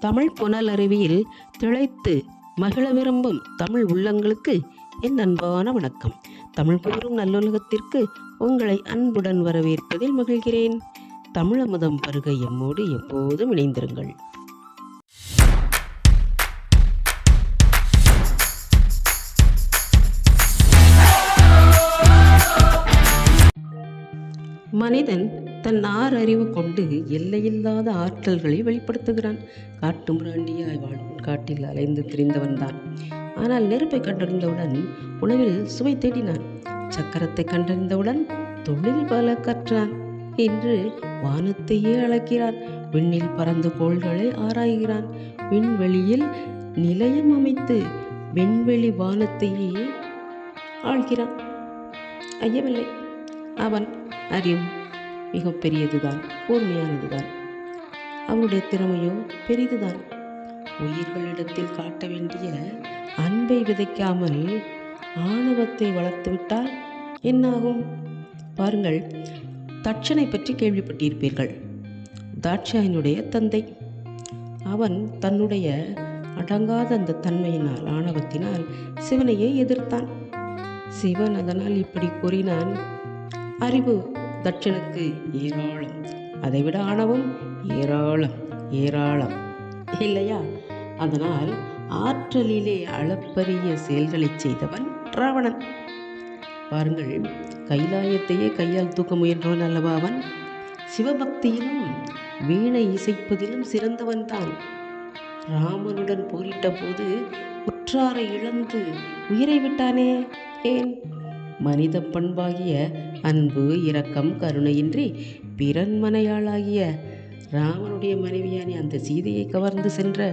தமிழ் புனலருவியில் திளைத்து மகிழ விரும்பும் தமிழ் உள்ளங்களுக்கு என் அன்பான வணக்கம். தமிழ் கூறும் நல்லுலகத்திற்கு உங்களை அன்புடன் வரவேற்பதில் மகிழ்கிறேன். தமிழமுதம் பருக எம்மோடு எப்போதும் இணைந்திருங்கள். மனிதன் தன் அறிவு கொண்டு எல்லையில்லாத ஆற்றல்களை வெளிப்படுத்துகிறான். காட்டு மிராண்டியாய் வாழும் காட்டில் அலைந்து திரிந்தவன்தான். ஆனால் நெருப்பை கண்டறிந்தவுடன் உணவில் சுவை தேடினான். சக்கரத்தை கண்டறிந்தவுடன் தொழில் பல கற்றான். இன்று வானத்தையே அளக்கிறான். விண்ணில் பறந்த கோள்களை ஆராய்கிறான். விண்வெளியில் நிலையம் அமைத்து விண்வெளி வானத்தையே ஆள்கிறான். ஐயமில்லை, அவன் அறிவு மிக பெரியதுதான், கூர்மையானதுதான். அவனுடைய திறமையோ பெரிதுதான். உயிர்களிடத்தில் காட்ட வேண்டிய அன்பை விதைக்காமல் ஆணவத்தை வளர்த்துவிட்டால் என்னாகும்? பாருங்கள், தட்சனை பற்றி கேள்விப்பட்டிருப்பீர்கள். தாட்சாயனுடைய தந்தை. அவன் தன்னுடைய அடங்காத அந்த தன்மையினால், ஆணவத்தினால் சிவனையே எதிர்த்தான். சிவன் அதனால் இப்படி கூறினான்: அறிவு தட்சனுக்கு ஏராளம், அதைவிட ஆணவம் ஏராளம் ஏராளம் இல்லையா? அதனால் ஆற்றலிலே அளப்பரிய செயல்களை செய்தவன் ராவணன். பாருங்கள், கைலாயத்தையே கையால் தூக்க முயன்றவன் அல்லவா அவன். சிவபக்தியிலும் வீணை இசைப்பதிலும் சிறந்தவன் தான். ராமனுடன் போரிட்ட போது உற்றாரை இழந்து உயிரை விட்டானே, ஏன்? மனித பண்பாகிய அன்பு, இரக்கம், கருணையின்றி பிறன்மனையாளாகிய ராமனுடைய மனைவியானே அந்த சீதையை கவர்ந்து சென்ற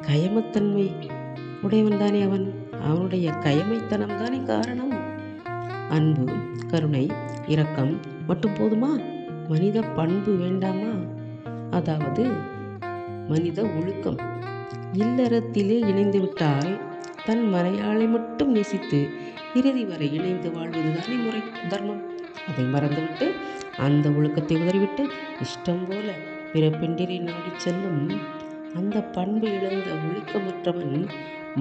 கயமத்தன்மை உடையவன்தானே அவன். அவனுடைய கயமைத்தனம்தானே காரணம். அன்பு, கருணை, இரக்கம் மட்டும் போதுமா? மனித பண்பு வேண்டாமா? அதாவது மனித ஒழுக்கம். இல்லறத்திலே இணைந்து விட்டால் தன் மனையாளை மட்டும் நேசித்து இறுதி வரை இணைந்து வாழ்வதுதானே முறை, தர்மம். அதை மறந்துவிட்டு அந்த ஒழுக்கத்தை உதறிவிட்டு இஷ்டம் போல பிற பெண்டிரை நாடி செல்லும் அந்த பண்பு இழந்த ஒழுக்கமற்றவன்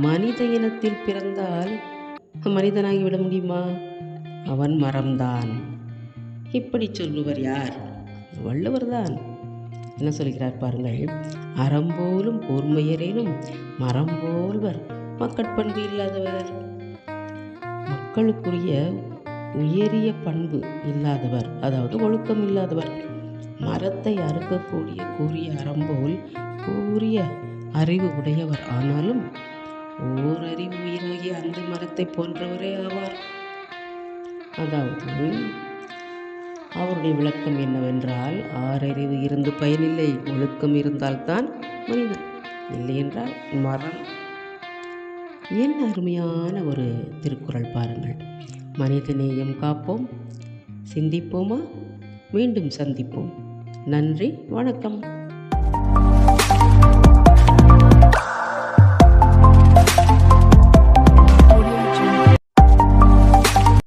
மனித இனத்தில் பிறந்தால் மனிதனாகிவிட முடியுமா? அவன் மரம்தான். இப்படி சொல்லுவர் யார்? வள்ளுவர்தான். என்ன சொல்கிறார் பாருங்கள்: அறம்போலும் கூர்மையரேனும் மரம் போல்வர் மக்கட்பண்பு இல்லாதவர். மக்களுக்குரிய உயரிய பண்பு இல்லாதவர், அதாவது ஒழுக்கம் இல்லாதவர். மரத்தை அறுக்கக்கூடிய கூறிய அறம்போல் கூறிய அறிவு உடையவர். ஆனாலும் ஓரறிவு உயிராகிய அந்த மரத்தை போன்றவரே ஆவார். அதாவது அவருடைய விளக்கம் என்னவென்றால், ஆறறிவு இருந்து பயனில்லை, ஒழுக்கம் இருந்தால்தான் மனிதன், இல்லை என்றால் மரம். என்ன அருமையான ஒரு திருக்குறள் பாருங்கள். மனிதநேயம் காப்போம், சிந்திப்போமா? மீண்டும் சந்திப்போம். நன்றி, வணக்கம்.